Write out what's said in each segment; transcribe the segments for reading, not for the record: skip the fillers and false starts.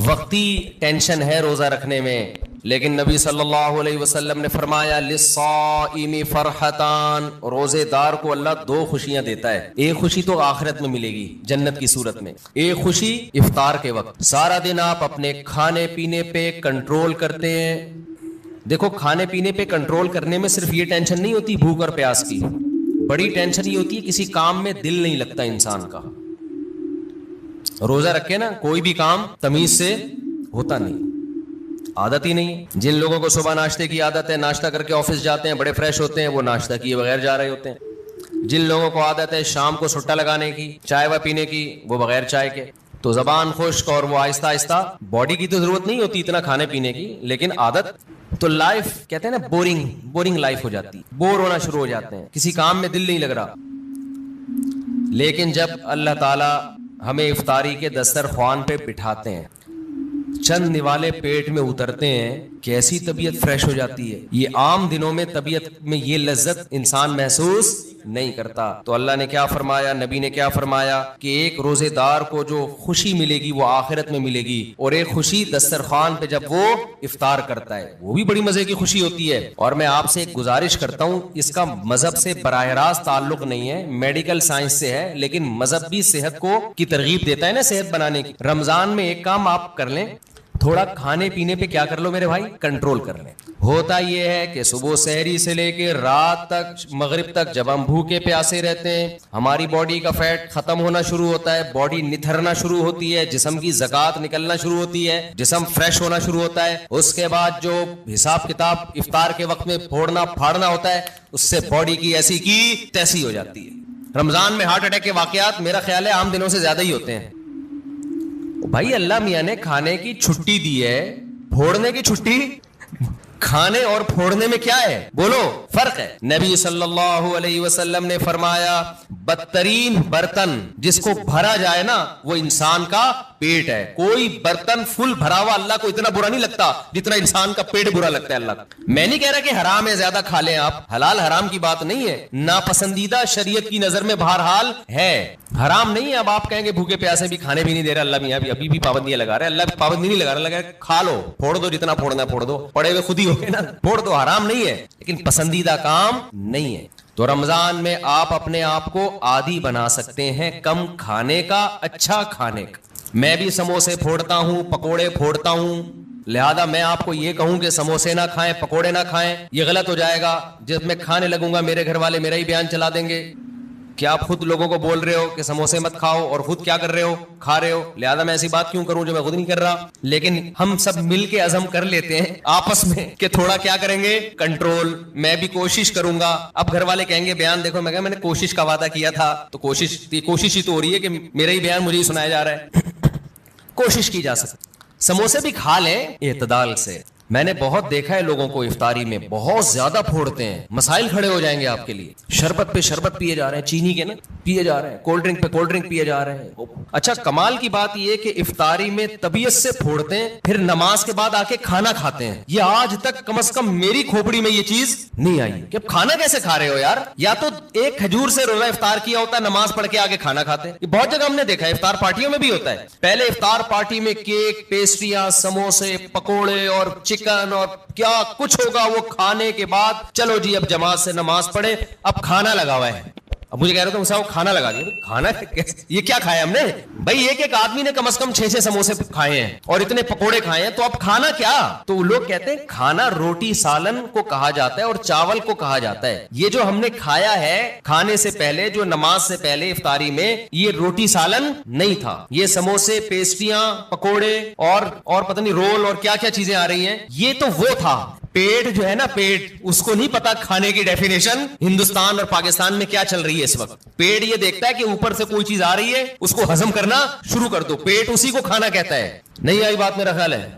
وقتی ٹینشن ہے روزہ رکھنے میں، لیکن نبی صلی اللہ علیہ وسلم نے فرمایا للصائم فرحتان، روزے دار کو اللہ دو خوشیاں دیتا ہے. ایک خوشی تو آخرت میں ملے گی جنت کی صورت میں، ایک خوشی افطار کے وقت. سارا دن آپ اپنے کھانے پینے پہ کنٹرول کرتے ہیں. دیکھو کھانے پینے پہ کنٹرول کرنے میں صرف یہ ٹینشن نہیں ہوتی بھوک اور پیاس کی، بڑی ٹینشن یہ ہوتی ہے کسی کام میں دل نہیں لگتا انسان کا. روزہ رکھے نا کوئی بھی کام تمیز سے ہوتا نہیں، عادت ہی نہیں. جن لوگوں کو صبح ناشتے کی عادت ہے، ناشتہ کر کے آفس جاتے ہیں، بڑے فریش ہوتے ہیں، وہ ناشتہ کیے بغیر جا رہے ہوتے ہیں. جن لوگوں کو عادت ہے شام کو سٹا لگانے کی، چائے و پینے کی، وہ بغیر چائے کے. تو زبان خشک اور وہ آہستہ آہستہ، باڈی کی تو ضرورت نہیں ہوتی اتنا کھانے پینے کی، لیکن عادت. تو لائف کہتے ہیں نا بورنگ لائف ہو جاتی، بور ہونا شروع ہو جاتے ہیں، کسی کام میں دل نہیں لگ رہا. لیکن جب اللہ تعالی ہمیں افطاری کے دسترخوان پہ بٹھاتے ہیں، چند نوالے پیٹ میں اترتے ہیں، کیسی طبیعت فریش ہو جاتی ہے. یہ عام دنوں میں طبیعت میں یہ لذت انسان محسوس نہیں کرتا. تو اللہ نے کیا فرمایا، نبی نے کیا فرمایا کہ ایک روزے دار کو جو خوشی ملے گی وہ آخرت میں ملے گی، اور ایک خوشی دسترخوان پہ جب وہ افطار کرتا ہے وہ بھی بڑی مزے کی خوشی ہوتی ہے. اور میں آپ سے ایک گزارش کرتا ہوں، اس کا مذہب سے براہ راست تعلق نہیں ہے، میڈیکل سائنس سے ہے، لیکن مذہب بھی صحت کو کی ترغیب دیتا ہے نا صحت بنانے کی. رمضان میں ایک کام آپ کر لیں، تھوڑا کھانے پینے پہ کیا کر لو میرے بھائی، کنٹرول کر لیں. ہوتا یہ ہے کہ صبح سحری سے لے کے رات تک مغرب تک جب ہم بھوکے پیاسے رہتے ہیں، ہماری باڈی کا فیٹ ختم ہونا شروع ہوتا ہے، باڈی نتھرنا شروع ہوتی ہے، جسم کی زکات نکلنا شروع ہوتی ہے، جسم فریش ہونا شروع ہوتا ہے. اس کے بعد جو حساب کتاب افطار کے وقت میں پھوڑنا پھاڑنا ہوتا ہے، اس سے باڈی کی ایسی کی تیسی ہو جاتی ہے. رمضان میں ہارٹ اٹیک کے واقعات میرا خیال ہے عام دنوں سے زیادہ ہی ہوتے ہیں. بھائی اللہ میاں نے کھانے کی چھٹی دی ہے، پھوڑنے کی چھٹی. کھانے اور پھوڑنے میں کیا ہے بولو، فرق ہے. نبی صلی اللہ علیہ وسلم نے فرمایا بدترین برتن جس کو بھرا جائے نا وہ انسان کا پیٹ ہے. کوئی برتن فل بھرا ہوا اللہ کو اتنا برا نہیں لگتا جتنا انسان کا پیٹ برا لگتا ہے اللہ کو. میں نہیں کہہ رہا کہ حرام ہے زیادہ کھا لیں آپ، حلال حرام کی بات نہیں ہے، ناپسندیدہ شریعت کی نظر میں بہرحال ہے، حرام نہیں ہے. اب آپ کہیں گے بھوکے پیاسے بھی کھانے بھی نہیں دے رہا اللہ میاں، ابھی بھی پابندیاں لگا رہے. اللہ پابندی نہیں لگا رہا، لگا کھا لو، پھوڑ دو، جتنا پھوڑنا پھوڑ دو، پڑے ہوئے خود ہی ہو گئے نا، پھوڑ دو. حرام نہیں ہے لیکن پسندیدہ کام نہیں ہے. تو رمضان میں آپ اپنے آپ کو عادی بنا سکتے ہیں کم کھانے کا، اچھا کھانے کا. میں بھی سموسے پھوڑتا ہوں، پکوڑے پھوڑتا ہوں، لہذا میں آپ کو یہ کہوں کہ سموسے نہ کھائیں، پکوڑے نہ کھائیں، یہ غلط ہو جائے گا. جب میں کھانے لگوں گا میرے گھر والے میرا ہی بیان چلا دیں گے کہ آپ خود لوگوں کو بول رہے ہو کہ سموسے مت کھاؤ اور خود کیا کر رہے ہو، کھا رہے ہو. لہذا میں ایسی بات کیوں کروں جو میں خود نہیں کر رہا. لیکن ہم سب مل کے عزم کر لیتے ہیں آپس میں کہ تھوڑا کیا کریں گے، کنٹرول. میں بھی کوشش کروں گا. اب گھر والے کہیں گے بیان دیکھو، میں کہا میں نے کوشش کا وعدہ کیا تھا، تو کوشش ہی تو ہو رہی ہے کہ میرا ہی بیان مجھے ہی سنایا جا رہا ہے. کوشش کی جا سکتی. سموسے بھی کھا لیں اعتدال سے. میں نے بہت دیکھا ہے لوگوں کو افطاری میں بہت زیادہ پھوڑتے ہیں، مسائل کھڑے ہو جائیں گے آپ کے لیے. شربت پہ شربت پیے جا رہے ہیں، چینی کے نا پیے جا رہے ہیں، کولڈ ڈرنک پہ کولڈ ڈرنک پیے جا رہے ہیں. اچھا کمال کی بات یہ کہ افطاری میں طبیعت سے پھوڑتے ہیں، پھر نماز کے بعد آ کے کھانا کھاتے ہیں. یہ آج تک کم از کم میری کھوپڑی میں یہ چیز نہیں آئی کہ کھانا کیسے کھا رہے ہو یار. یا تو ایک کھجور سے روزہ افطار کیا ہوتا ہے، نماز پڑھ کے آگے کھانا کھاتے ہیں. یہ بہت جگہ ہم نے دیکھا ہے، افطار پارٹیوں میں بھی ہوتا ہے. پہلے افطار پارٹی میں کیک، پیسٹریاں، سموسے، پکوڑے اور چکن اور کیا کچھ ہوگا، وہ کھانے کے بعد چلو جی اب جماعت سے نماز پڑھے، اب کھانا لگا ہوا ہے. اب مجھے کہہ رہے تھے وہ کھانا لگا دیا. کھانا یہ کیا کھایا ہم نے بھائی؟ ایک آدمی نے کم از کم 6 سموسے کھائے ہیں اور اتنے پکوڑے کھائے ہیں، تو اب کھانا کیا؟ تو لوگ کہتے ہیں کھانا روٹی سالن کو کہا جاتا ہے اور چاول کو کہا جاتا ہے. یہ جو ہم نے کھایا ہے کھانے سے پہلے، جو نماز سے پہلے افطاری میں، یہ روٹی سالن نہیں تھا. یہ سموسے، پیسٹریاں، پکوڑے اور پتہ نہیں رول اور کیا کیا چیزیں آ رہی ہیں، یہ تو وہ تھا. پیٹ جو ہے نا، پیٹ اس کو نہیں پتا کھانے کی ڈیفینیشن ہندوستان اور پاکستان میں کیا چل رہی ہے اس وقت. پیٹ یہ دیکھتا ہے کہ اوپر سے کوئی چیز آ رہی ہے، اس کو ہضم کرنا شروع کر دو. پیٹ اسی کو کھانا کہتا ہے. نہیں آئی بات میرا خیال ہے.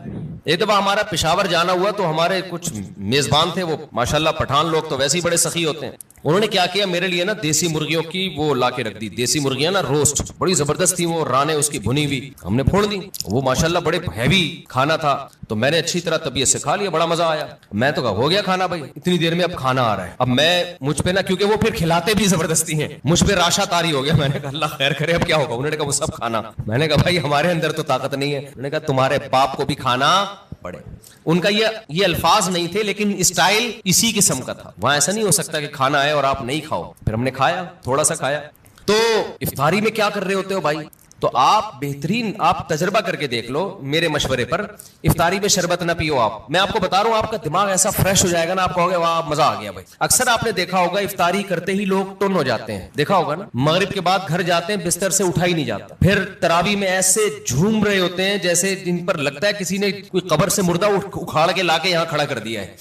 ایک دفعہ ہمارا پشاور جانا ہوا تو ہمارے کچھ میزبان تھے، وہ ماشاءاللہ پٹھان لوگ تو ویسے ہی بڑے سخی ہوتے ہیں. انہوں نے کیا کیا, میرے لیے نا دیسی مرغیوں کی وہ لا کے رکھ دی, دیسی مرغیاں نا روسٹ, بڑی زبردست تھی وہ, رانیں اس کی بھنی ہوئی, ہم نے پھوڑ دی. وہ ماشاءاللہ بڑے ہیوی کھانا تھا, تو میں نے اچھی طرح طبیعت سے کھا لیا, بڑا مزہ آیا. میں تو کہا ہو گیا کھانا بھائی, اتنی دیر میں اب کھانا آ رہا ہے. اب میں مجھ پہ نا, کیونکہ وہ پھر کھلاتے بھی زبردستی ہیں, مجھ پہ راشا تاری ہو گیا. میں نے کہا اللہ خیر کرے اب کیا ہوگا. انہوں نے کہا وہ سب کھانا. میں نے کہا بھائی ہمارے اندر تو طاقت نہیں ہے. انہوں نے کہا تمہارے باپ کو بھی کھانا پڑے. ان کا یہ الفاظ نہیں تھے, لیکن اسٹائل اسی قسم کا تھا. وہاں ایسا نہیں ہو سکتا کہ کھانا آئے اور آپ نہیں کھاؤ. پھر ہم نے کھایا, تھوڑا سا کھایا. تو افطاری میں کیا کر رہے ہوتے ہو بھائی, تو آپ بہترین آپ تجربہ کر کے دیکھ لو میرے مشورے پر. افطاری میں شربت نہ پیو آپ, میں آپ کو بتا رہا ہوں آپ کا دماغ ایسا فریش ہو جائے گا نا, آپ کہو گے واہ مزہ آ گیا بھائی. اکثر آپ نے دیکھا ہوگا افطاری کرتے ہی لوگ ٹن ہو جاتے ہیں, دیکھا ہوگا نا, مغرب کے بعد گھر جاتے ہیں بستر سے اٹھا ہی نہیں جاتا. پھر تراویح میں ایسے جھوم رہے ہوتے ہیں جیسے جن پر لگتا ہے کسی نے کوئی قبر سے مردہ اکھاڑ کے لا کے یہاں کھڑا کر دیا ہے.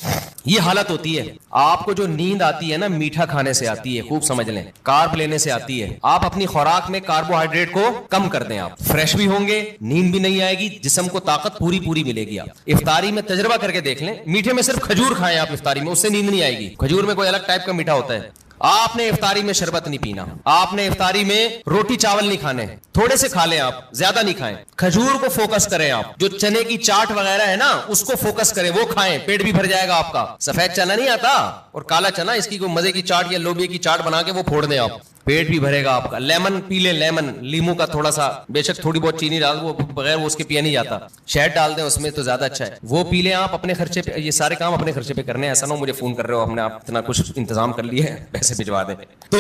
یہ حالت ہوتی ہے. آپ کو جو نیند آتی ہے نا میٹھا کھانے سے آتی ہے, خوب سمجھ لیں, کارب لینے سے آتی ہے. آپ اپنی خوراک میں کاربوہائیڈریٹ کو کم کر دیں, آپ فریش بھی ہوں گے, نیند بھی نہیں آئے گی, جسم کو طاقت پوری ملے گی. آپ افطاری میں تجربہ کر کے دیکھ لیں, میٹھے میں صرف کھجور کھائیں آپ افطاری میں, اس سے نیند نہیں آئے گی. کھجور میں کوئی الگ ٹائپ کا میٹھا ہوتا ہے. آپ نے افطاری میں شربت نہیں پینا, آپ نے افطاری میں روٹی چاول نہیں کھانے, تھوڑے سے کھا لیں آپ, زیادہ نہیں کھائیں. کھجور کو فوکس کریں آپ, جو چنے کی چاٹ وغیرہ ہے نا اس کو فوکس کریں, وہ کھائیں, پیٹ بھی بھر جائے گا آپ کا. سفید چنا نہیں آتا اور کالا چنا, اس کی کوئی مزے کی چاٹ یا لوبیا کی چاٹ بنا کے وہ پھوڑ دیں آپ, پیٹ بھی بھرے گا آپ کا. لیمن پی لیں, لیمن, لیمو کا تھوڑا سا, بے شک تھوڑی بہت چینی ڈال, وہ بغیر وہ اس کے پیا نہیں جاتا, شہد ڈال دیں اس میں تو زیادہ اچھا ہے, وہ پی لیں آپ اپنے خرچے پہ. یہ سارے کام اپنے خرچے پہ کرنے ہیں, ایسا نہ ہو مجھے فون کر رہے ہو ہم نے آپ اتنا کچھ انتظام کر لیے ہے پیسے بھجوا دیں. تو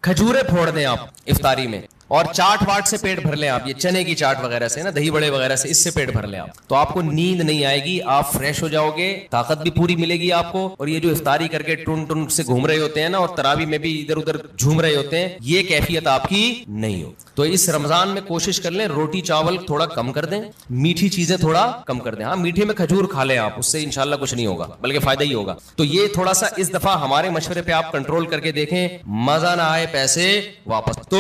کھجوریں پھوڑ دیں آپ افطاری میں, اور چاٹ واٹ سے پیٹ بھر لیں آپ, یہ چنے کی چاٹ وغیرہ سے نا, دہی بڑے وغیرہ سے, اس سے پیٹ بھر لیں آپ, تو آپ کو نیند نہیں آئے گی, آپ فریش ہو جاؤ گے, طاقت بھی پوری ملے گی آپ کو. اور یہ جو افطاری کر کے ٹن سے گھوم رہے ہوتے ہیں نا, اور تراویح میں بھی ادھر ادھر جھوم رہے ہوتے ہیں, یہ کیفیت آپ کی نہیں ہو. تو اس رمضان میں کوشش کر لیں روٹی چاول تھوڑا کم کر دیں, میٹھی چیزیں تھوڑا کم کر دیں. ہاں میٹھے میں کھجور کھا لیں آپ, اس سے انشاءاللہ کچھ نہیں ہوگا بلکہ فائدہ ہی ہوگا. تو یہ تھوڑا سا اس دفعہ ہمارے مشورے پہ آپ کنٹرول کر کے دیکھیں, مزہ نہ آئے پیسے واپس. تو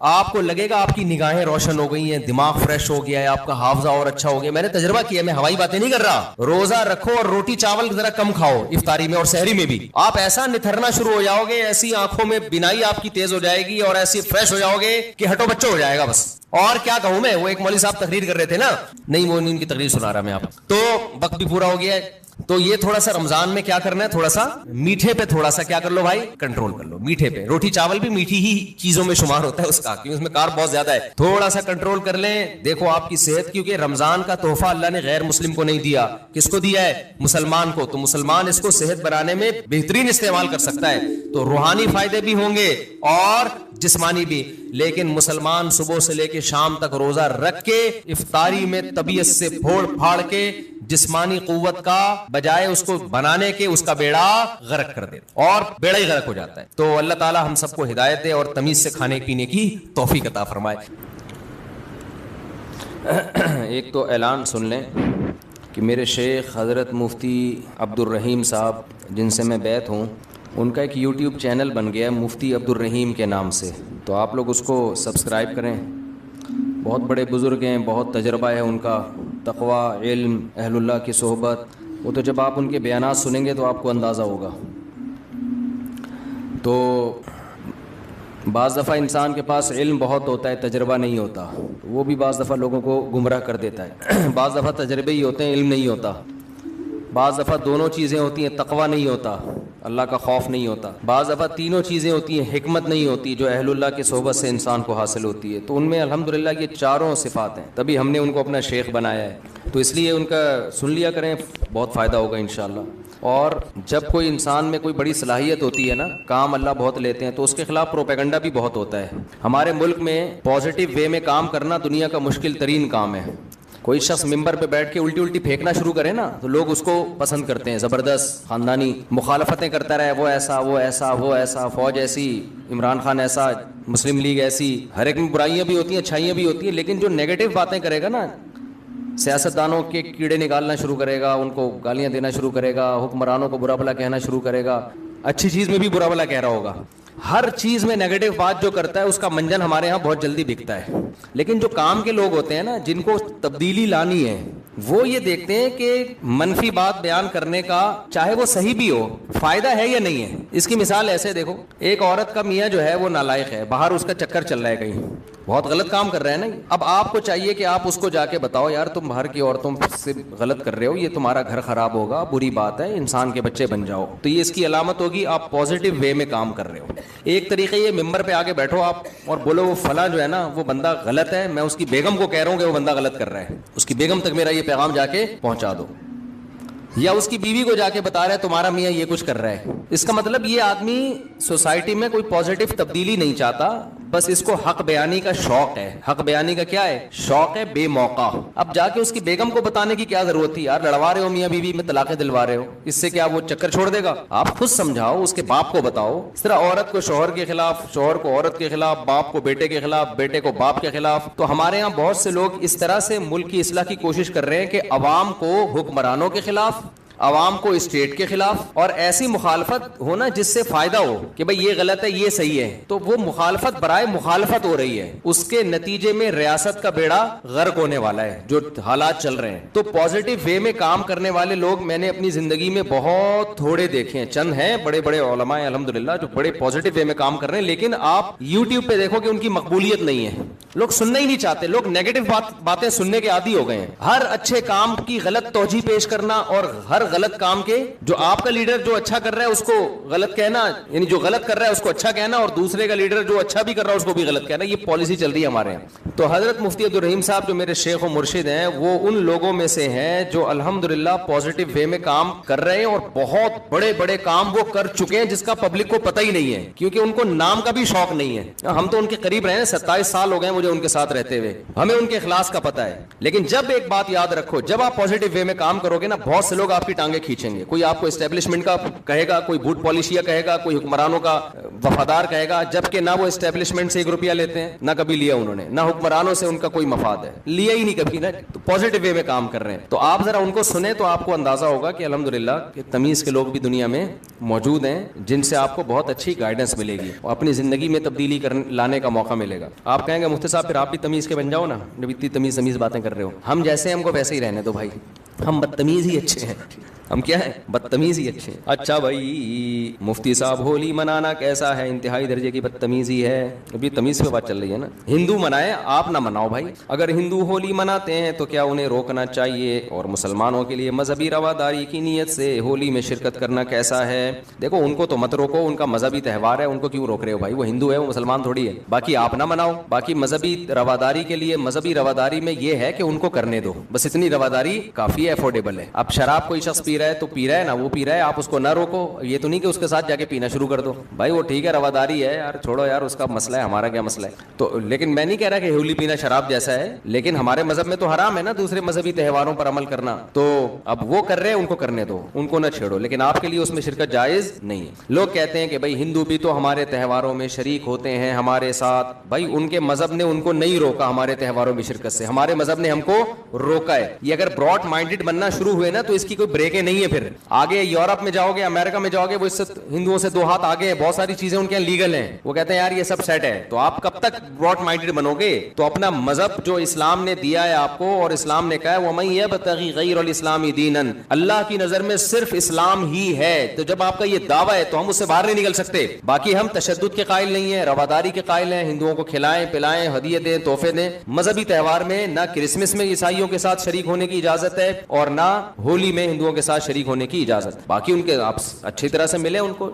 آپ کو لگے گا آپ کی نگاہیں روشن ہو گئی ہیں, دماغ فریش ہو گیا ہے, آپ کا حافظہ اور اچھا ہو گیا. میں نے تجربہ کیا, میں ہوائی باتیں نہیں کر رہا. روزہ رکھو اور روٹی چاول ذرا کم کھاؤ افطاری میں اور سحری میں بھی, آپ ایسا نتھرنا شروع ہو جاؤ گے, ایسی آنکھوں میں بینائی آپ کی تیز ہو جائے گی اور ایسی فریش ہو جاؤ گے کہ ہٹو بچوں ہو جائے گا بس. اور کیا کہوں میں, وہ ایک مولوی صاحب تقریر کر رہے تھے نا, نہیں وہ ان کی تقریر سنا رہا میں آپ, تو وقت بھی پورا ہو گیا ہے. تو یہ تھوڑا سا رمضان میں کیا کرنا ہے, تھوڑا سا میٹھے پہ تھوڑا سا کیا کر لو بھائی, کنٹرول کر لو. میٹھے پہ, روٹی چاول بھی میٹھی ہی چیزوں میں شمار ہوتا ہے اس کا, کیونکہ اس میں کارب بہت زیادہ ہے. تھوڑا سا کنٹرول کر لیں, دیکھو آپ کی صحت, کیونکہ رمضان کا تحفہ اللہ نے غیر مسلم کو نہیں دیا, کس کو دیا ہے, مسلمان کو. تو مسلمان اس کو صحت بنانے میں بہترین استعمال کر سکتا ہے, تو روحانی فائدے بھی ہوں گے اور جسمانی بھی. لیکن مسلمان صبح سے لے کے شام تک روزہ رکھ کے افطاری میں طبیعت سے پھوڑ پھاڑ کے جسمانی قوت کا بجائے اس کو بنانے کے اس کا بیڑا غرق کر دے, اور بیڑا ہی غرق ہو جاتا ہے. تو اللہ تعالی ہم سب کو ہدایت دے اور تمیز سے کھانے پینے کی توفیق عطا فرمائے. ایک تو اعلان سن لیں کہ میرے شیخ حضرت مفتی عبد الرحیم صاحب جن سے میں بیعت ہوں, ان کا ایک یوٹیوب چینل بن گیا ہے مفتی عبد الرحیم کے نام سے, تو آپ لوگ اس کو سبسکرائب کریں. بہت بڑے بزرگ ہیں, بہت تجربہ ہے ان کا, تقوی, علم, اہل اللہ کی صحبت, وہ تو جب آپ ان کے بیانات سنیں گے تو آپ کو اندازہ ہوگا. تو بعض دفعہ انسان کے پاس علم بہت ہوتا ہے, تجربہ نہیں ہوتا, وہ بھی بعض دفعہ لوگوں کو گمراہ کر دیتا ہے. بعض دفعہ تجربے ہی ہوتے ہیں, علم نہیں ہوتا. بعض دفعہ دونوں چیزیں ہوتی ہیں, تقوی نہیں ہوتا, اللہ کا خوف نہیں ہوتا. بعض دفعہ تینوں چیزیں ہوتی ہیں, حکمت نہیں ہوتی جو اہل اللہ کی صحبت سے انسان کو حاصل ہوتی ہے. تو ان میں الحمدللہ یہ چاروں صفات ہیں, تبھی ہم نے ان کو اپنا شیخ بنایا ہے. تو اس لیے ان کا سن لیا کریں, بہت فائدہ ہوگا انشاءاللہ. اور جب کوئی انسان میں کوئی بڑی صلاحیت ہوتی ہے نا, کام اللہ بہت لیتے ہیں, تو اس کے خلاف پروپیگنڈا بھی بہت ہوتا ہے. ہمارے ملک میں پازیٹیو وے میں کام کرنا دنیا کا مشکل ترین کام ہے. کوئی شخص ممبر پہ بیٹھ کے الٹی پھینکنا شروع کرے نا, تو لوگ اس کو پسند کرتے ہیں, زبردست خاندانی مخالفتیں کرتا رہے, وہ ایسا وہ ایسا وہ ایسا, فوج ایسی, عمران خان ایسا, مسلم لیگ ایسی. ہر ایک میں برائیاں بھی ہوتی ہیں, اچھائیاں بھی ہوتی ہیں, لیکن جو نیگیٹو باتیں کرے گا نا, سیاستدانوں کے کیڑے نکالنا شروع کرے گا, ان کو گالیاں دینا شروع کرے گا, حکمرانوں کو برا بھلا کہنا شروع کرے گا, اچھی چیز میں بھی برا بھلا کہہ رہا ہوگا. ہر چیز میں نیگیٹو بات جو کرتا ہے اس کا منجن ہمارے ہاں بہت جلدی بکتا ہے. لیکن جو کام کے لوگ ہوتے ہیں نا, جن کو تبدیلی لانی ہے, وہ یہ دیکھتے ہیں کہ منفی بات بیان کرنے کا چاہے وہ صحیح بھی ہو فائدہ ہے یا نہیں ہے. اس کی مثال ایسے دیکھو, ایک عورت کا میاں جو ہے وہ نالائق ہے, باہر اس کا چکر چل رہا ہے, کہیں بہت غلط کام کر رہا ہے نا. اب آپ کو چاہیے کہ آپ اس کو جا کے بتاؤ یار تم باہر کی عورتوں سے غلط کر رہے ہو, یہ تمہارا گھر خراب ہوگا, بری بات ہے, انسان کے بچے بن جاؤ. تو یہ اس کی علامت ہوگی آپ پازیٹیو وے میں کام کر رہے ہو. ایک طریقے یہ ممبر پہ آگے بیٹھو آپ اور بولو وہ فلاں جو ہے نا وہ بندہ غلط ہے, میں اس کی بیگم کو کہہ رہا ہوں کہ وہ بندہ غلط کر رہا ہے, اس کی بیگم تک میرا یہ پیغام جا کے پہنچا دو. یا اس کی بیوی کو جا کے بتا رہا ہے تمہارا میاں یہ کچھ کر رہا ہے. اس کا مطلب یہ آدمی سوسائٹی میں کوئی پازیٹیو تبدیلی نہیں چاہتا, بس اس کو حق بیانی کا شوق ہے. حق بیانی کا کیا ہے؟ شوق ہے بے موقع. اب جا کے اس کی بیگم کو بتانے کی کیا ضرورت تھی یار, لڑوا رہے ہو میاں بیوی میں, طلاقیں دلوا رہے ہو, اس سے کیا وہ چکر چھوڑ دے گا؟ آپ خود سمجھاؤ, اس کے باپ کو بتاؤ. اس طرح عورت کو شوہر کے خلاف, شوہر کو عورت کے خلاف, باپ کو بیٹے کے خلاف, بیٹے کو باپ کے خلاف. تو ہمارے ہاں بہت سے لوگ اس طرح سے ملک کی اصلاح کی کوشش کر رہے ہیں کہ عوام کو حکمرانوں کے خلاف, عوام کو اسٹیٹ کے خلاف, اور ایسی مخالفت ہونا جس سے فائدہ ہو کہ بھئی یہ غلط ہے یہ صحیح ہے. تو وہ مخالفت برائے مخالفت ہو رہی ہے, اس کے نتیجے میں ریاست کا بیڑا غرق ہونے والا ہے جو حالات چل رہے ہیں. تو پازیٹیو وے میں کام کرنے والے لوگ میں نے اپنی زندگی میں بہت تھوڑے دیکھے ہیں. چند ہیں بڑے بڑے علماء الحمدللہ جو بڑے پازیٹیو وے میں کام کر رہے ہیں, لیکن آپ یوٹیوب پہ دیکھو کہ ان کی مقبولیت نہیں ہے. لوگ سننا ہی نہیں چاہتے, لوگ نیگیٹو باتیں سننے کے عادی ہو گئے ہیں. ہر اچھے کام کی غلط توجیہ پیش کرنا اور ہر غلط کام کے جو آپ کا لیڈر جو اچھا کر رہا ہے اس کو غلط کہنا, یعنی جو غلط کر رہا ہے اس کو اچھا کہنا, اور دوسرے کا لیڈر جو اچھا بھی کر رہا ہے اس کو بھی غلط کہنا. یہ پالیسی چل رہی ہے ہمارے یہاں. تو حضرت مفتی عبدالرحیم صاحب جو میرے شیخ و مرشد ہیں وہ ان لوگوں میں سے ہیں جو الحمدللہ پازیٹیو وے میں کام کر رہے ہیں, اور بہت بڑے بڑے کام وہ کر چکے ہیں جس کا پبلک کو پتہ ہی نہیں ہے, کیونکہ ان کو نام کا بھی شوق نہیں ہے. ہم تو ان کے قریب رہے ہیں, 27 سال ہو گئے مجھے ان کے ساتھ رہتے ہوئے, ہمیں ان کے اخلاص کا پتہ ہے. لیکن جب ایک بات یاد رکھو, جب آپ پازیٹیو وے میں کام کرو گے نا, بہت سے لوگ آپ کی ٹانگیں کھینچیں گے. کوئی آپ کو اسٹیبلشمنٹ کا کہے گا, کوئی بھوٹ پالیشیا کہے گا, کوئی حکمرانوں کا وفادار کہے گا, جبکہ نہ وہ اسٹیبلشمنٹ سے 1 روپیہ لیتے ہیں, نہ کبھی لیا انہوں نے, نہ حکمرانوں سے ان کا کوئی مفاد ہے, لیا ہی نہیں کبھی نا. تو پازیٹیو وے میں کام کر رہے ہیں. تو آپ ذرا ان کو سنیں تو آپ کو اندازہ ہوگا کہ الحمدللہ کہ تمیز کے لوگ بھی دنیا میں موجود ہیں جن سے آپ کو بہت اچھی گائیڈنس ملے گی اور اپنی زندگی میں تبدیلی لانے کا موقع ملے گا. آپ کہیں گے مفتی صاحب پھر آپ بھی تمیز کے بن جاؤ نا, جب اتنی تمیز باتیں کر رہے ہو. ہم جیسے ہم کو ویسے ہی رہنے دو بھائی, ہم بدتمیز ہی اچھے ہیں. ہم کیا ہیں؟ بدتمیز ہی اچھے ہیں. اچھا بھائی مفتی صاحب ہولی منانا کیسا ہے؟ انتہائی درجے کی بدتمیزی ہے. ابھی تمیز پہ بات چل رہی ہے نا. ہندو منائے, آپ نہ مناؤ بھائی. اگر ہندو ہولی مناتے ہیں تو کیا انہیں روکنا چاہیے؟ اور مسلمانوں کے لیے مذہبی رواداری کی نیت سے ہولی میں شرکت کرنا کیسا ہے؟ دیکھو ان کو تو مت روکو, ان کا مذہبی تہوار ہے, ان کو کیوں روک رہے ہو بھائی؟ وہ ہندو ہے, وہ مسلمان تھوڑی ہے. باقی آپ نہ مناؤ. باقی مذہبی رواداری کے لیے, مذہبی رواداری میں یہ ہے کہ ان کو کرنے دو, بس اتنی رواداری کافی ہے, افورڈیبل ہے. اب شراب کوئی شخص پی رہا ہے تو پی رہا ہے نا, وہ پی رہا ہے, آپ اس کو نہ روکو. یہ تو نہیں کہ اس کے ساتھ جا کے پینا شروع کر دو بھائی, وہ ٹھیک ہے رواداری ہے یار, چھوڑو یار, اس کا مسئلہ ہے, ہمارا کیا مسئلہ ہے. تو لیکن میں نہیں کہہ رہا کہ ہولی پینا شراب جیسا ہے, لیکن ہمارے مذہب میں تو حرام ہے نا دوسرے مذہبی تہواروں پر عمل کرنا. تو اب وہ کر رہے ہیں, ان کو کرنے دو, ان کو نہ چھیڑو, لیکن آپ کے لیے اس میں شرکت جائز نہیں ہے. لوگ کہتے ہیں کہ بھائی ہندو بھی تو ہمارے تہواروں میں شریک ہوتے ہیں ہمارے ساتھ. بھائی ان کے مذہب نے ان کو نہیں روکا ہمارے تہواروں میں شرکت سے, ہمارے مذہب نے ہم کو روکا ہے. یہ اگر براڈ مائنڈڈ بننا شروع ہوئے نا تو اس کی کوئی بریکیں نہیں ہے. پھر آگے یورپ میں جاؤ گے, امریکہ میں جاؤ گے, وہ اس سے ہندوؤں سے 2 ہاتھ آگے ہیں, بہت ساری چیزیں ان کے یہاں لیگل ہیں, وہ کہتے ہیں یار یہ سب سیٹ ہے. تو آپ کب تک براڈ مائنڈڈ بنو گے؟ تو اپنا مذہب جو اسلام نے دیا ہے آپ کو, اور اسلام نے کہا ہے وَمَن يَبْتَغِ غَيْرَ الْإِسْلَامِ دِينًا, اللہ کی نظر میں صرف اسلام ہی ہے. تو جب آپ کا یہ دعویٰ ہے تو ہم اس سے باہر نہیں نکل سکتے. باقی ہم تشدد کے قائل نہیں ہیں, رواداری کے قائل ہیں, ہندوؤں کو کھلائیں پلائیں, ہدیے دیں, تحفے دیں. مذہبی تہوار میں نہ کرسمس میں عیسائیوں کے ساتھ شریک ہونے کی اجازت ہے, اور نہ ہولی میں ہندوؤں کے ساتھ شریک ہونے کی اجازت. باقی ان کے آپ اچھی طرح سے ملے, ان کو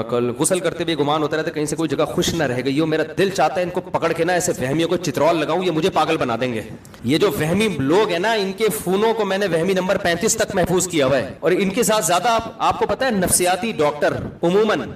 کل غسل کرتے ہوئے گمان ہوتا رہتا کہیں سے کوئی جگہ خوش نہ رہ گئی ہو. میرا دل چاہتا ہے ان کو پکڑ کے نا ایسے وہمیوں کو چترول لگاؤں, یہ مجھے پاگل بنا دیں گے. یہ جو وہمی لوگ ہیں نا, ان کے فونوں کو میں نے وہمی نمبر 35 تک محفوظ کیا ہوا ہے. اور ان کے ساتھ زیادہ آپ کو پتا ہے نفسیاتی ڈاکٹر عموماً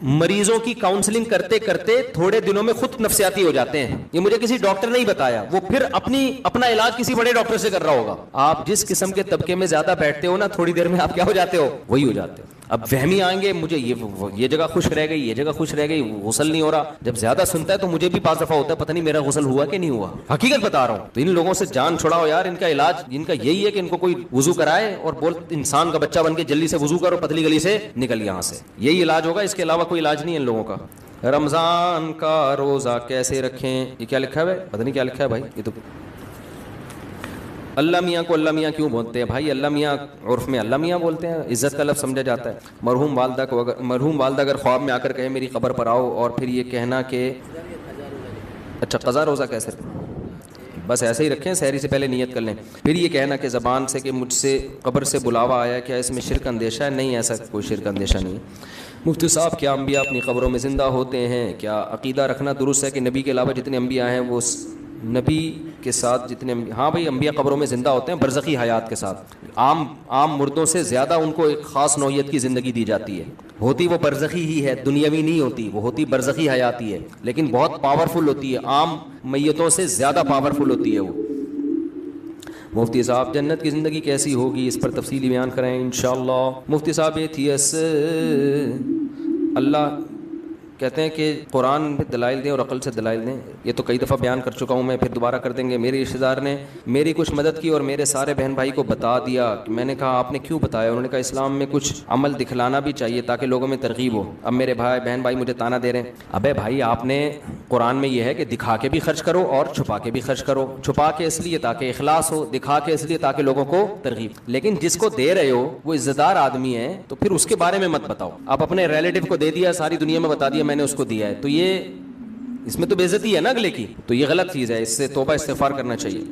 مریضوں کی کاؤنسلنگ کرتے کرتے تھوڑے دنوں میں خود نفسیاتی ہو جاتے ہیں. یہ مجھے کسی ڈاکٹر نے ہی بتایا, وہ پھر اپنا علاج کسی بڑے ڈاکٹر سے کر رہا ہوگا. آپ جس قسم کے طبقے میں زیادہ بیٹھتے ہو نا, تھوڑی دیر میں آپ کیا ہو جاتے ہو, وہی ہو جاتے ہو. اب وہمی آئیں گے, مجھے یہ جگہ خوش رہ گئی, یہ جگہ خوش رہ گئی, غسل نہیں ہو رہا. جب زیادہ سنتا ہے تو مجھے بھی 5 دفعہ ہوتا ہے پتہ نہیں میرا غسل ہوا کہ نہیں ہوا. حقیقت بتا رہا ہوں. تو ان لوگوں سے جان چھڑاؤ یار. ان کا علاج ان کا یہی ہے کہ ان کو کوئی وضو کرائے اور بول انسان کا بچہ بن کے جلدی سے وضو کرو, پتلی گلی سے نکل یہاں سے. یہی علاج ہوگا, اس کے علاوہ کوئی علاج نہیں ہے ان لوگوں کا. رمضان کا روزہ کیسے رکھیں, یہ کیا لکھا ہے؟ پتہ نہیں کیا لکھا ہے بھائی. یہ تو اللہ میاں کو اللہ میاں کیوں بولتے ہیں بھائی؟ اللہ میاں عرف میں اللہ میاں بولتے ہیں، عزت کا لفظ سمجھا جاتا ہے۔ مرحوم والدہ اگر خواب میں آ کر کہے میری قبر پر آؤ، اور پھر یہ کہنا کہ اچھا قضا روزہ کیسے، بس ایسے ہی رکھیں، سحری سے پہلے نیت کر لیں، پھر یہ کہنا کہ زبان سے کہ مجھ سے قبر سے بلاوا آیا، کیا اس میں شرک اندیشہ ہے؟ نہیں، ایسا کوئی شرک اندیشہ نہیں ہے۔ مفتی صاحب کیا انبیاء اپنی قبروں میں زندہ ہوتے ہیں؟ کیا عقیدہ رکھنا درست ہے کہ نبی کے علاوہ جتنے انبیاء ہیں وہ نبی کے ساتھ جتنے ہاں بھائی انبیاء قبروں میں زندہ ہوتے ہیں برزخی حیات کے ساتھ، عام مردوں سے زیادہ ان کو ایک خاص نوعیت کی زندگی دی جاتی ہے، ہوتی وہ برزخی ہی ہے، دنیاوی نہیں ہوتی، وہ ہوتی برزخی حیاتی ہے، لیکن بہت پاورفل ہوتی ہے، عام میتوں سے زیادہ پاورفل ہوتی ہے وہ۔ مفتی صاحب جنت کی زندگی کیسی ہوگی، اس پر تفصیلی بیان کریں انشاءاللہ۔ مفتی صاحب ایتھیس اللہ کہتے ہیں کہ قرآن میں دلائل دیں اور عقل سے دلائل دیں، یہ تو کئی دفعہ بیان کر چکا ہوں میں، پھر دوبارہ کر دیں گے۔ میرے رشتہ دار نے میری کچھ مدد کی اور میرے سارے بہن بھائی کو بتا دیا، میں نے کہا آپ نے کیوں بتایا؟ انہوں نے کہا اسلام میں کچھ عمل دکھلانا بھی چاہیے تاکہ لوگوں میں ترغیب ہو۔ اب میرے بہن بھائی مجھے تانا دے رہے ہیں، ابے بھائی آپ نے قرآن میں یہ ہے کہ دکھا کے بھی خرچ کرو اور چھپا کے بھی خرچ کرو، چھپا کے اس لیے تاکہ اخلاص ہو، دکھا کے اس لیے تاکہ لوگوں کو ترغیب، لیکن جس کو دے رہے ہو وہ عزت دار آدمی ہے تو پھر اس کے بارے میں مت بتاؤ۔ آپ اپنے ریلیٹو کو دے دیا، ساری دنیا میں بتا دیا میں نے اس کو دیا ہے، تو یہ اس میں تو بے عزتی ہے نا اگلے کی، تو یہ غلط چیز ہے، اس سے توبہ استغفار کرنا چاہیے۔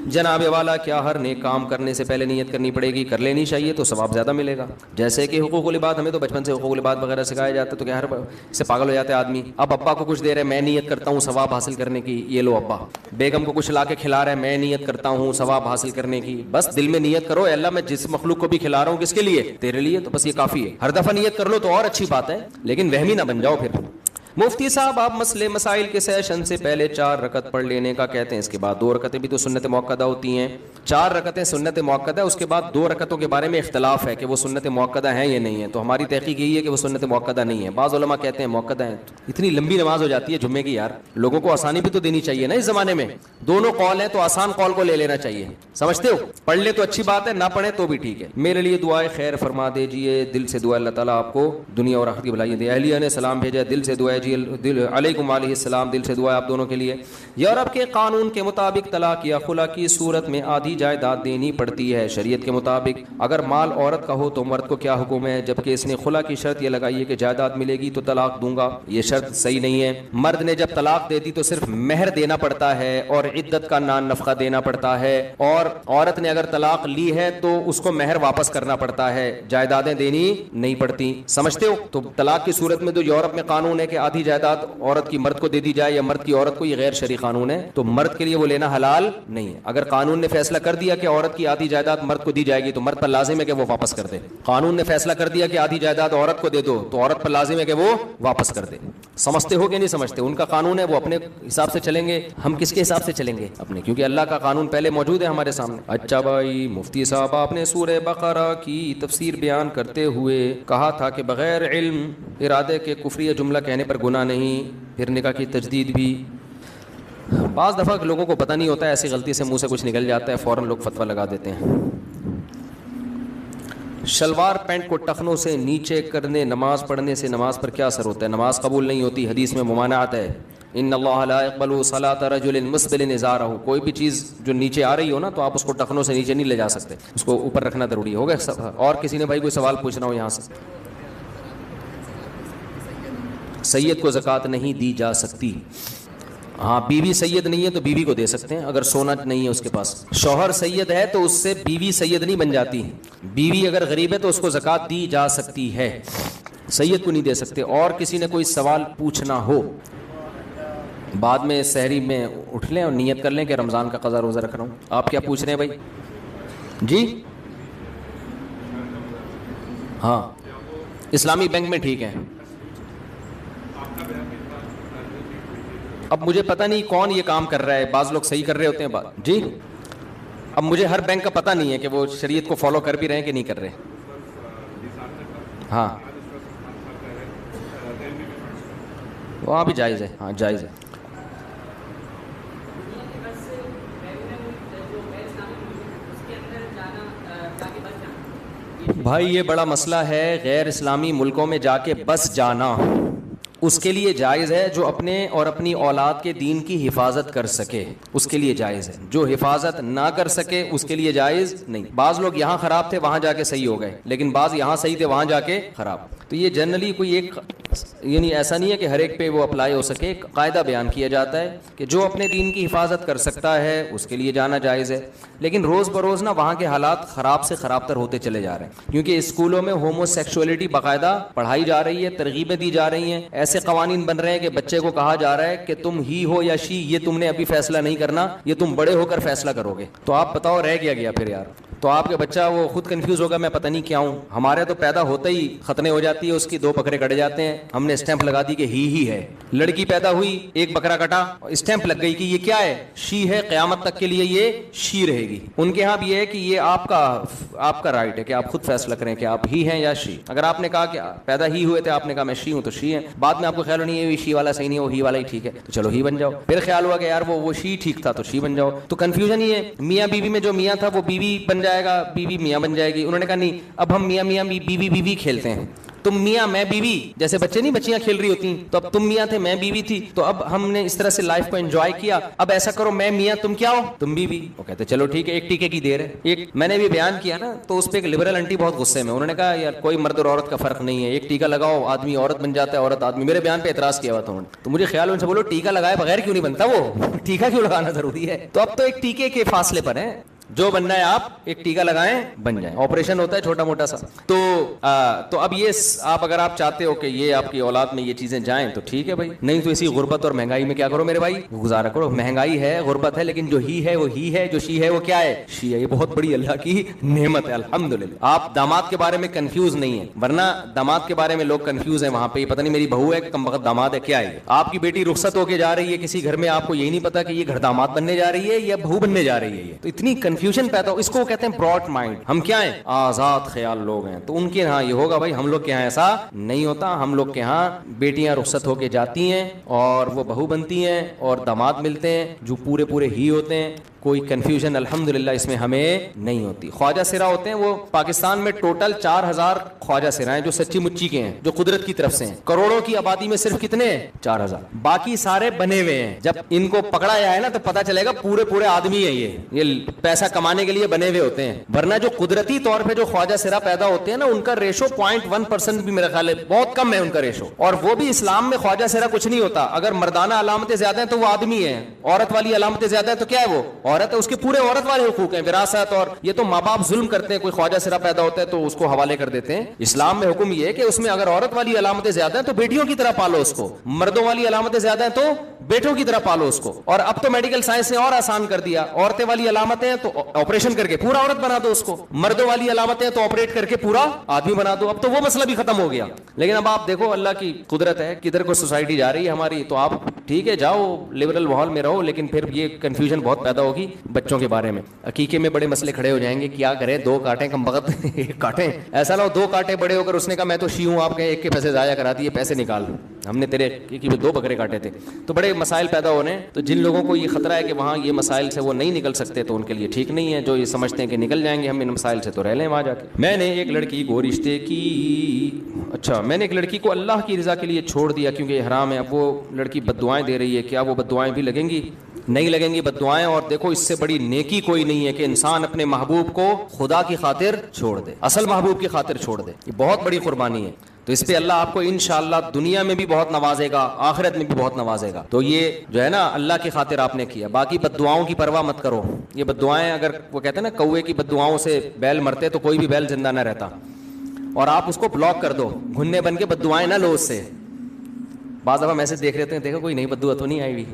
جناب والا کیا ہر نیک کام کرنے سے پہلے نیت کرنی پڑے گی؟ کر لینی چاہیے تو ثواب زیادہ ملے گا، جیسے کہ حقوق العباد، ہمیں تو بچپن سے حقوق العباد وغیرہ سکھایا جاتا ہے، تو کیا ہر سے پاگل ہو جاتا ہے آدمی۔ اب ابا کو کچھ دے رہے میں نیت کرتا ہوں ثواب حاصل کرنے کی، یہ لو ابا۔ بیگم کو کچھ لا کے کھلا رہا ہے میں نیت کرتا ہوں ثواب حاصل کرنے کی، بس دل میں نیت کرو اے اللہ میں جس مخلوق کو بھی کھلا رہا ہوں کس کے لیے؟ تیرے لیے، تو بس یہ کافی ہے۔ ہر دفعہ نیت کر لو تو اور اچھی بات ہے، لیکن وہمی نہ بن جاؤ پھر۔ مفتی صاحب آپ مسئلے مسائل کے سیشن سے پہلے 4 رکعت پڑھ لینے کا کہتے ہیں، اس کے بعد 2 رکعتیں بھی تو سنت موقدہ ہوتی ہیں، 4 رکعتیں سنت موقدہ ہے، اس کے بعد 2 رکعتوں کے بارے میں اختلاف ہے کہ وہ سنت موقدہ ہیں یا نہیں ہے، تو ہماری تحقیق یہی ہے کہ وہ سنت موقدہ نہیں ہے، بعض علماء کہتے ہیں موقدہ ہیں۔ اتنی لمبی نماز ہو جاتی ہے جمعے کی یار، لوگوں کو آسانی بھی تو دینی چاہیے نا اس زمانے میں، دونوں قول ہیں تو آسان قول کو لے لینا چاہیے، سمجھتے ہو؟ پڑھ لے تو اچھی بات ہے، نہ پڑھیں تو بھی ٹھیک ہے۔ میرے لیے دعائے خیر فرما دیجیے، دل سے دعا، اللہ تعالیٰ آپ کو دنیا اور آخرت کی بھلائی دے۔ اہلیہ نے سلام بھیجا، دل سے دعا جی، علیکم علیہ السلام، دل سے دعا آپ دونوں کے لیے۔ یورپ کے قانون کے مطابق طلاق یا خلا کی صورت میں آدھی جائیداد دینی پڑتی ہے، شریعت کے مطابق اگر مال عورت کا ہو تو مرد کو کیا حکم ہے؟ جبکہ اس نے خلا کی شرط یہ لگائی ہے کہ جائیداد ملے گی تو طلاق دوں گا، یہ شرط صحیح نہیں ہے۔ مرد نے جب طلاق دے دی تو صرف مہر دینا پڑتا ہے اور عدت کا نان نفقہ دینا پڑتا ہے، اور عورت نے اگر طلاق لی ہے تو اس کو مہر واپس کرنا پڑتا ہے، جائیدادیں دینی نہیں پڑتی، سمجھتے ہو؟ تو طلاق کی صورت میں تو یورپ میں قانون ہے کہ آدھی جائیداد عورت کی مرد کو دے دی جائے یا مرد کی عورت کو، یہ غیر شرعی قانون ہے، تو مرد کے لیے وہ لینا حلال نہیں ہے۔ اگر قانون نے فیصلہ کر دیا کہ عورت کی آدھی جائیداد مرد کو دی جائے گی تو مرد پر لازم ہے کہ وہ واپس کر دے۔ قانون نے فیصلہ کر دیا کہ آدھی جائیداد عورت کو دے دو تو عورت پر لازم ہے کہ وہ واپس کر دے۔ سمجھتے ہو کہ نہیں سمجھتے؟ ان کا قانون ہے، وہ اپنے حساب سے چلیں گے، ہم کس کے حساب سے چلیں گے؟ اپنے، کیونکہ اللہ کا قانون پہلے موجود ہے ہمارے سامنے۔ اچھا بھائی مفتی صاحب آپ نے سورہ بقرہ کی تفسیر بیان کرتے ہوئے کہا تھا کہ بغیر علم ارادے کے کفری جملہ کہنے پر گناہ نہیں، پھر نکاح کی تجدید بھی۔ بعض دفعہ لوگوں کو پتہ نہیں ہوتا ہے، ایسی غلطی سے منہ سے کچھ نکل جاتا ہے، فوراً لوگ فتویٰ لگا دیتے ہیں۔ شلوار پینٹ کو ٹخنوں سے نیچے کرنے نماز پڑھنے سے نماز پر کیا اثر ہوتا ہے؟ نماز قبول نہیں ہوتی، حدیث میں ممانعت ہے، ان اللہ لا يقبل صلاۃ رجل مسبل ازارہ، کوئی بھی چیز جو نیچے آ رہی ہو نا تو آپ اس کو ٹخنوں سے نیچے نہیں لے جا سکتے، اس کو اوپر رکھنا ضروری ہوگا۔ اور کسی نے بھائی کوئی سوال پوچھنا ہو یہاں سے؟ سید کو زکوٰۃ نہیں دی جا سکتی، ہاں بیوی سید نہیں ہے تو بیوی کو دے سکتے ہیں اگر سونا نہیں ہے اس کے پاس، شوہر سید ہے تو اس سے بیوی سید نہیں بن جاتی، بیوی اگر غریب ہے تو اس کو زکوٰۃ دی جا سکتی ہے، سید کو نہیں دے سکتے۔ اور کسی نے کوئی سوال پوچھنا ہو بعد میں سحری میں اٹھ لیں اور نیت کر لیں کہ رمضان کا قضا روزہ رکھ رہا ہوں۔ آپ کیا پوچھ رہے ہیں بھائی؟ جی ہاں اسلامی بینک میں ٹھیک ہے۔ اب مجھے پتہ نہیں کون یہ کام کر رہا ہے، بعض لوگ صحیح کر رہے ہوتے ہیں بات جی، اب مجھے ہر بینک کا پتہ نہیں ہے کہ وہ شریعت کو فالو کر بھی رہے ہیں کہ نہیں کر رہے۔ ہاں وہاں بھی جائز ہے، ہاں جائز ہے۔ بھائی یہ بڑا مسئلہ ہے، غیر اسلامی ملکوں میں جا کے بس جانا، اس کے لیے جائز ہے جو اپنے اور اپنی اولاد کے دین کی حفاظت کر سکے, اس کے لیے جائز ہے. جو حفاظت نہ کر سکے اس کے لیے جائز نہیں. بعض لوگ یہاں خراب تھے وہاں جا کے صحیح ہو گئے, لیکن بعض یہاں صحیح تھے وہاں جا کے خراب. تو یہ جنرلی کوئی ایک یعنی ایسا نہیں ہے کہ ہر ایک پہ وہ اپلائی ہو سکے. ایک قاعدہ بیان کیا جاتا ہے کہ جو اپنے دین کی حفاظت کر سکتا ہے اس کے لیے جانا جائز ہے. لیکن روز بروز نا وہاں کے حالات خراب سے خراب تر ہوتے چلے جا رہے ہیں, کیونکہ اسکولوں میں ہومو سیکسولیٹی باقاعدہ پڑھائی جا رہی ہے, ترغیبیں دی جا رہی ہیں, ایسے قوانین بن رہے ہیں کہ بچے کو کہا جا رہا ہے کہ تم ہی ہو یا شی, یہ تم نے ابھی فیصلہ نہیں کرنا, یہ تم بڑے ہو کر فیصلہ کرو گے. تو آپ بتاؤ رہ گیا پھر یار. تو آپ کے بچہ وہ خود کنفیوز ہوگا میں پتہ نہیں کیا ہوں. ہمارے تو پیدا ہوتے ہی ختنے ہو جاتی ہے, اس کی 2 بکرے کٹ جاتے ہیں, ہم نے اسٹیمپ لگا دی کہ ہی ہے. لڑکی پیدا ہوئی 1 بکرا کٹا, اسٹیمپ لگ گئی کہ یہ کیا ہے, شی ہے, قیامت تک کے لیے یہ شی رہے گی. ان کے ہاں بھی یہ ہے کہ یہ آپ کا رائٹ ہے کہ آپ خود فیصلہ کریں کہ آپ ہی ہیں یا شی. اگر آپ نے کہا کہ پیدا ہی ہوئے تھے, آپ نے کہا میں شی ہوں تو شی ہے, بعد میں آپ کو خیال نہیں ہے شی والا صحیح نہیں, وہ ہی والا ہی ٹھیک ہے, تو چلو ہی بن جاؤ. پھر خیال ہوا کہ یار وہ شی ٹھیک تھا تو شی بن جاؤ. تو کنفیوژن ہی ہے. میاں بیوی میں جو میاں تھا وہ بیوی بن جائے گا, بیوی میاں بن جائے گی. انہوں نے کہا نہیں, اب ہم میاں میاں بیوی بیوی کھیلتے ہیں. تم میاں میں بیوی, جیسے بچے نہیں بچیاں کھیل رہی ہوتی ہیں, تو اب تم میاں تھے میں بیوی تھی, تو اب ہم نے اس طرح سے لائف کو انجوائے کیا. اب ایسا کرو میں میاں تم کیا ہو, تم بیوی. وہ کہتے چلو ٹھیک ہے, ایک ٹیکے کی دیر ہے. ایک میں نے بھی بیان کیا نا, تو اس پہ ایک لبرل انٹی بہت غصے میں, انہوں نے کہا یار کوئی مرد اور عورت کا فرق نہیں ہے, ایک ٹیکا لگاؤ آدمی عورت بن جاتا ہے, عورت آدمی. میرے بیان پہ اعتراض کیا ہوا تھا انہوں نے, تو مجھے خیال ان سے بولو ٹیکا لگائے بغیر کیوں نہیں بنتا, وہ ٹیکا کیوں لگانا ضروری ہے. تو اب تو ایک ٹیکے کے فاصلے پر ہے, جو بننا ہے آپ ایک ٹیکا لگائیں بن جائیں. آپریشن ہوتا ہے چھوٹا موٹا سا. تو اب یہ آپ اگر آپ چاہتے ہو کہ یہ آپ کی اولاد میں یہ چیزیں جائیں تو ٹھیک ہے بھائی, نہیں تو اسی غربت اور مہنگائی میں کیا کرو میرے بھائی, گزارا کرو. مہنگائی ہے, غربت ہے, لیکن جو ہی ہے وہ ہی ہے, جو شی ہے وہ کیا ہے, شی ہے. یہ بہت بڑی اللہ کی نعمت ہے الحمدللہ. آپ داماد کے بارے میں کنفیوز نہیں ہیں, ورنہ داماد کے بارے میں لوگ کنفیوز ہیں وہاں پہ, پتہ نہیں میری بہو ہے کہ کم وقت داماد ہے, کیا ہے. آپ کی بیٹی رخصت ہو کے جا رہی ہے کسی گھر میں, آپ کو یہی نہیں پتا کہ یہ گھر داماد بننے جا رہی ہے یا بہو بننے جا رہی ہے. یہ تو اتنی کنفیوژن پیدا ہو. اس کو کہتے ہیں براڈ مائنڈ. ہم کیا ہیں, آزاد خیال لوگ ہیں. تو ان کے ہاں یہ ہوگا بھائی, ہم لوگ کے یہاں ایسا نہیں ہوتا. ہم لوگ کے ہاں بیٹیاں رخصت ہو کے جاتی ہیں اور وہ بہو بنتی ہیں اور داماد ملتے ہیں جو پورے ہی ہوتے ہیں. کوئی کنفیوژن الحمدللہ اس میں ہمیں نہیں ہوتی. خواجہ سرا ہوتے ہیں, وہ پاکستان میں ٹوٹل 4000 خواجہ سرا ہیں جو سچی مچی کے ہیں, جو قدرت کی طرف سے ہیں. کروڑوں کی آبادی میں صرف کتنے ہیں, 4000. باقی سارے بنے ہوئے ہیں. جب ان کو پکڑا جائے نا تو پتا چلے گا پورے آدمی ہیں. یہ پیسہ کمانے کے لیے بنے ہوئے ہوتے ہیں, ورنہ جو قدرتی طور پہ جو خواجہ سرا پیدا ہوتے ہیں نا, ان کا ریشو 0.1% بھی میرا خیال ہے بہت کم ہے ان کا ریشو. اور وہ بھی اسلام میں خواجہ سرا کچھ نہیں ہوتا. اگر مردانہ علامتیں زیادہ ہیں تو وہ آدمی ہے, عورت والی علامتیں زیادہ ہیں تو کیا ہے, وہ عورت ہے. اس کے پورے عورت والے حقوق ہیں, وراثت. اور یہ تو ماں باپ ظلم کرتے ہیں, کوئی خواجہ سرا پیدا ہوتا ہے تو اس کو حوالے کر دیتے ہیں. اسلام میں حکم یہ ہے کہ اس میں اگر عورت والی علامتیں زیادہ ہیں تو بیٹیوں کی طرح پالو اس کو, مردوں والی علامتیں زیادہ ہیں تو بیٹوں کی طرح پالو اس کو. اور اب تو میڈیکل سائنس نے اور آسان کر دیا, عورتیں والی علامتیں ہیں تو آپریشن کر کے پورا عورت بنا دو اس کو, مردوں والی علامتیں ہیں تو آپریٹ کر کے پورا آدمی بنا دو. اب تو وہ مسئلہ بھی ختم ہو گیا. لیکن اب آپ دیکھو اللہ کی قدرت ہے, کدھر کو سوسائٹی جا رہی ہے ہماری. تو آپ ٹھیک ہے جاؤ لبرل ماحول میں رہو, لیکن پھر یہ کنفیوژن بہت پیدا ہوگی بچوں کے بارے میں. عقیقے میں بڑے مسئلے کھڑے ہو جائیں گے, کیا کرے 2 کاٹیں کم وقت کاٹیں. ایسا نہ ہو 2 کاٹے بڑے ہو کر اس نے کہا میں تو شی ہوں, آپ کہیں ایک کے پیسے ضائع کرا دیے, پیسے نکال, ہم نے تیرے کی 2 بکرے کاٹے تھے. تو بڑے مسائل پیدا ہونے. تو جن لوگوں کو یہ خطرہ ہے کہ وہاں یہ مسائل سے وہ نہیں نکل سکتے تو ان کے لیے ٹھیک نہیں ہے. جو یہ سمجھتے ہیں کہ نکل جائیں گے ہم ان مسائل سے تو رہ لیں وہاں جا کے. میں نے ایک لڑکی کو رشتے کی میں نے ایک لڑکی کو اللہ کی رضا کے لیے چھوڑ دیا کیونکہ یہ حرام ہے. اب وہ لڑکی بد دعائیں دے رہی ہے, کیا وہ بد دعائیں بھی لگیں گی؟ نہیں لگیں گی بد دعائیں. اور دیکھو اس سے بڑی نیکی کوئی نہیں ہے کہ انسان اپنے محبوب کو خدا کی خاطر چھوڑ دے, اصل محبوب کی خاطر چھوڑ دے. یہ بہت بڑی قربانی ہے. تو اس پہ اللہ آپ کو انشاءاللہ دنیا میں بھی بہت نوازے گا, آخرت میں بھی بہت نوازے گا. تو یہ جو ہے نا اللہ کی خاطر آپ نے کیا. باقی بد دعاؤں کی پرواہ مت کرو. یہ بد دعائیں, اگر وہ کہتے ہیں نا کوے کی بد دعاؤں سے بیل مرتے, تو کوئی بھی بیل زندہ نہ رہتا. اور آپ اس کو بلاک کر دو, گھننے بن کے بد دعائیں نہ لو اس سے. بعض دفعہ میسج دیکھ رہتے ہیں, دیکھو کوئی نئی بد دعا تو نہیں آئی ہوئی.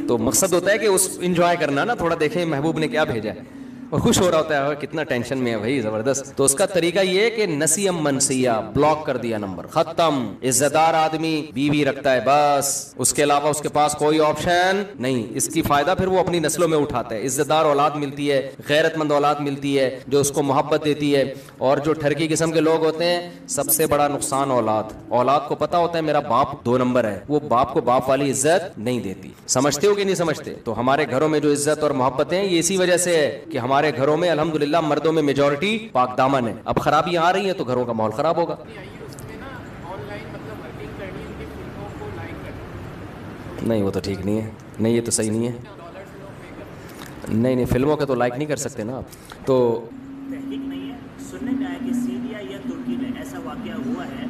تو مقصد ہوتا ہے کہ اس انجوائے کرنا نا, تھوڑا دیکھیں محبوب نے کیا بھیجا ہے, اور خوش ہو رہا ہوتا ہے کتنا ٹینشن میں ہے بھائی, زبردست. تو اس کا طریقہ یہ ہے کہ نسیم منسیا, بلاک کر دیا نمبر, ختم. عزت دار آدمی بیوی رکھتا ہے بس, اس کے علاوہ اس کے پاس کوئی آپشن نہیں. اس کی فائدہ پھر وہ اپنی نسلوں میں اٹھاتا ہے. عزت دار اولاد ملتی ہے, غیرت مند اولاد ملتی ہے جو اس کو محبت دیتی ہے. اور جو ٹھرکی قسم کے لوگ ہوتے ہیں, سب سے بڑا نقصان اولاد کو پتا ہوتا ہے میرا باپ 2 نمبر ہے, وہ باپ کو باپ والی عزت نہیں دیتی. سمجھتے ہو کہ نہیں سمجھتے؟ تو ہمارے گھروں میں جو عزت اور محبت ہے یہ اسی وجہ سے ہے کہ ہمارے گھروں میں الحمدللہ مردوں میں میجورٹی پاک دامن ہے. اب خرابیاں آ رہی ہیں تو گھروں کا ماحول خراب ہوگا. نہیں وہ تو ٹھیک نہیں ہے, نہیں یہ تو صحیح نہیں ہے. نہیں نہیں فلموں کے تو لائک نہیں کر سکتے نا آپ تو. تحقیق نہیں ہے, سننے میں آیا کہ سیریا یا ترکی میں ایسا واقعہ ہوا ہے,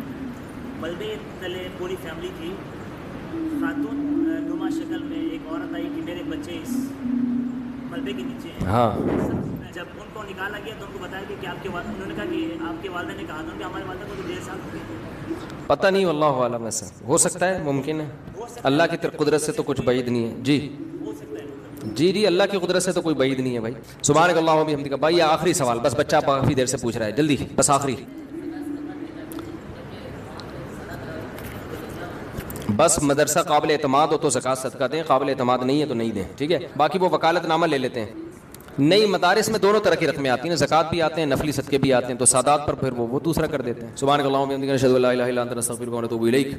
ملبے تلے پوری فیملی تھی, خاتون نما شکل میں ایک عورت آئی کہ میرے بچے اس ملبے کے نیچے ہیں. ہاں جب ان کو نکالا گیا تو ان کو بتایا کہ آپ کے والد, انہوں نے کہا کہ آپ کے والدہ نے کہا تھا کہ ہمارے والدہ کو تو 1.5 سال ہو گئے. پتہ نہیں واللہ عالم, ایسا ہو سکتا ہے, ممکن ہے, اللہ کی قدرت سے تو کچھ بعید نہیں ہے. جی جی جی اللہ کی قدرت سے تو کوئی بعید نہیں ہے بھائی. سبحانک اللہم و بحمدک. بھائی آخری سوال, بس بچہ کافی دیر سے پوچھ رہا ہے, جلدی بس آخری, بس مدرسہ قابل اعتماد ہو تو زکوٰۃ صدقہ دیں, قابل اعتماد نہیں ہے تو نہیں دیں, ٹھیک ہے. باقی وہ وکالت نامہ لے لیتے ہیں. نئی مدارس میں دونوں طرح کی رقمیں آتی ہیں, زکوٰۃ بھی آتے ہیں, نفلی صدقے بھی آتے ہیں, تو سادات پر پھر وہ دوسرا کر دیتے ہیں. سبحانک اللہم و بحمدک, اشہد ان لا الہ الا انت, نستغفرک و نتوب الیک.